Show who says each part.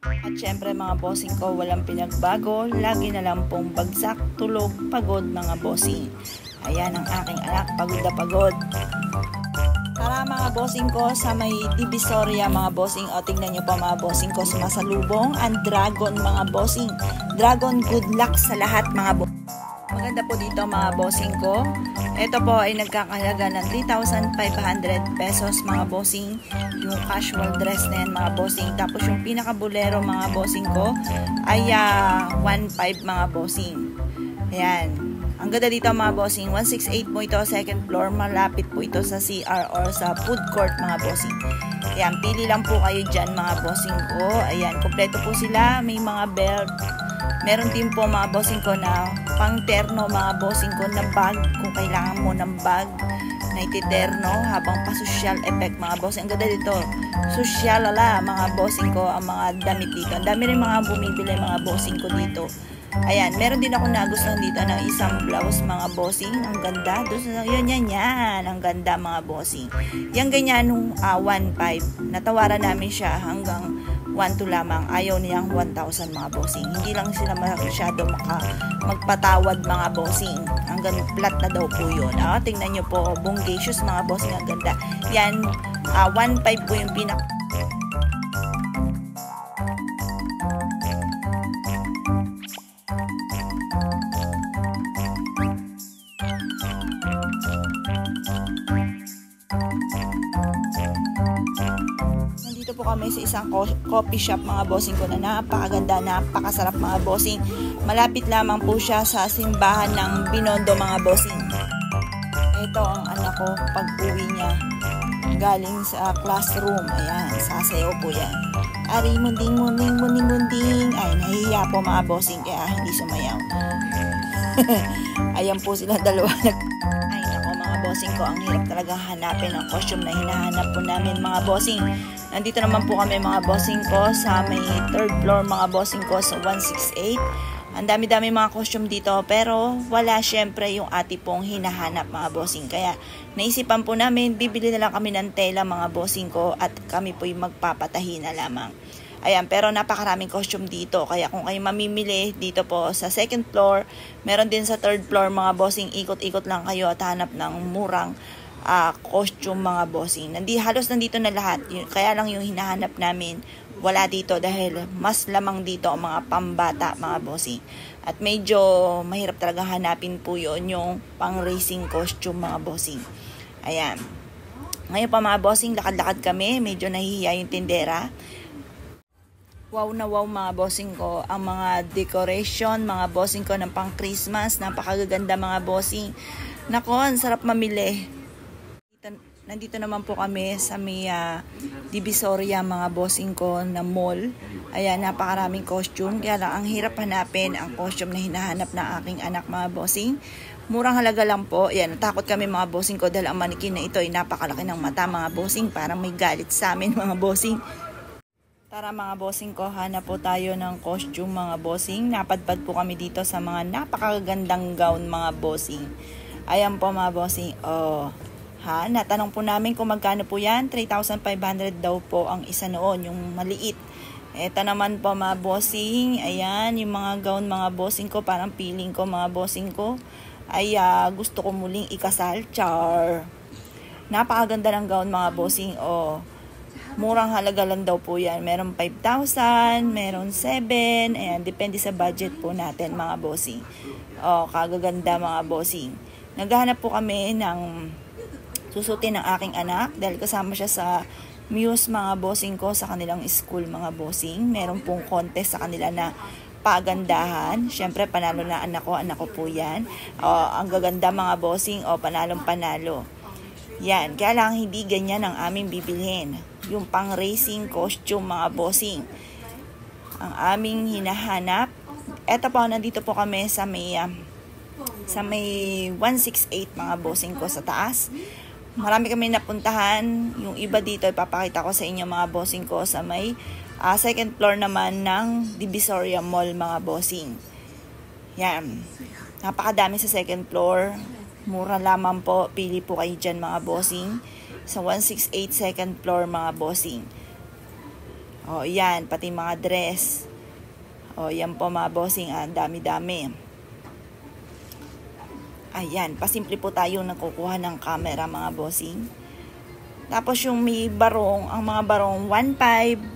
Speaker 1: At syempre mga bossing ko, walang pinagbago, lagi na lang pong bagsak, tulog, pagod mga bossing. Ayan ang aking anak, pagod na pagod. Tara mga bossing ko, sa may Divisoria mga bossing, o tingnan nyo pa mga bossing ko, sumasalubong ang dragon mga bossing. Dragon, good luck sa lahat mga bossing. Maganda po dito mga bossing ko. Ito po ay nagkakahalaga ng 3,500 pesos mga bossing. Yung casual dress na yan mga bossing. Tapos yung pinaka-bolero mga bossing ko ay 1,500 mga bossing. Ayan. Ang ganda dito mga bossing. 168 po ito, second floor. Malapit po ito sa CR or sa food court mga bossing. Ayan. Pili lang po kayo dyan mga bossing ko. Ayan. Kompleto po sila. May mga belt. Meron din po mga bossing ko na pang terno mga bossing ko na bag. Kung kailangan mo ng bag na ititerno habang pa-social effect mga bossing. Ang ganda dito. Social mga bossing ko ang mga damit dito. Ang dami rin mga bumibili mga bossing ko dito. Ayan. Meron din ako nagustuhan dito ng isang blouse mga bossing. Ang ganda. Yun yan. Ang ganda mga bossing. Yung ganyan nung 1,500. Natawaran namin siya hanggang 1,200 lamang. Ayaw niyang 1,000 mga bossing. Hindi lang sila masyado magpatawad mga bossing. Hanggang flat na daw po yun. Tingnan nyo po. Bungacious mga bossing. Ang ganda. Yan. 1,500 po yung pinaka. Nandito po kami sa isang coffee shop mga bossing ko na napakaganda, napakasarap mga bossing. Malapit lamang po siya sa simbahan ng Binondo mga bossing. Ito ang anak ko pag uwi niya galing sa classroom. Ayan, sasayaw po yan. Ari, munding. Ay, nahihiya po mga bossing kaya hindi sumayaw. Ayan po sila dalawa. Ay, nako mga bossing ko, ang hirap talaga hanapin ang costume na hinahanap po namin mga bossing. Nandito naman po kami mga bossing ko sa may third floor mga bossing ko sa 168. Ang dami-dami mga costume dito pero wala syempre yung ati pong hinahanap mga bossing. Kaya naisipan po namin, bibili na lang kami ng tela mga bossing ko at kami po yung magpapatahi na lamang. Ayan, pero napakaraming costume dito. Kaya kung kayo mamimili dito po sa second floor, meron din sa third floor mga bossing. Ikot-ikot lang kayo at hanap ng murang costume mga bossing. Halos nandito na lahat. Kaya lang yung hinahanap namin, wala dito dahil mas lamang dito ang mga pambata mga bossing. At medyo mahirap talaga hanapin po yun, yung pang racing costume mga bossing. Ayan. Ngayon pa mga bossing, lakad-lakad kami. Medyo nahihiya yung tindera. Wow na wow mga bossing ko. Ang mga decoration, mga bossing ko ng pang Christmas. Napakaganda mga bossing. Nako, ang sarap mamili. Nandito naman po kami sa may Divisoria mga bossing ko na mall. Ayan, napakaraming costume. Kaya lang, ang hirap hanapin ang costume na hinahanap ng aking anak mga bossing. Murang halaga lang po. Ayan, natakot kami mga bossing ko dahil ang manikin na ito ay napakalaki ng mata mga bossing. Parang may galit sa amin mga bossing. Tara mga bossing ko, hanap po tayo ng costume mga bossing. Napadpad po kami dito sa mga napakagandang gown mga bossing. Ayan po mga bossing. Natanong po namin kung magkano po yan. 3,500 daw po ang isa noon, yung maliit. Ito naman po mga bossing. Ayan, yung mga gown mga bossing ko. Parang feeling ko mga bossing ko ay gusto ko muling ikasal. Char! Napakaganda ng gown mga bossing. Murang halaga lang daw po yan. Meron 5,000, meron 7. Ayan, depende sa budget po natin mga bossing. Kagaganda mga bossing. Naghahanap po kami ng susutin ng aking anak dahil kasama siya sa Muse mga bossing ko sa kanilang school mga bossing. Meron pong contest sa kanila na pagandahan. Syempre panalo na anak ko po yan. Ang gaganda mga bossing, panalong panalo. Yan, kaya lang hindi ganyan ang aming bibilhin. Yung pang racing costume mga bossing ang aming hinahanap. Eto po, nandito po kami sa may 168 mga bossing ko sa taas. Marami kami napuntahan. Yung iba dito ipapakita ko sa inyo mga bossing ko sa may second floor naman ng Divisoria Mall mga bossing. Yan. Napakadami sa second floor. Mura lamang po. Pili po kayo dyan mga bossing. Sa 168 second floor mga bossing. O, yan, pati mga dress. O, yan po mga bossing, dami-dami. Ayan, pasimple po tayo nagkukuha ng camera mga bossing. Tapos yung may barong, ang mga barong 1.5,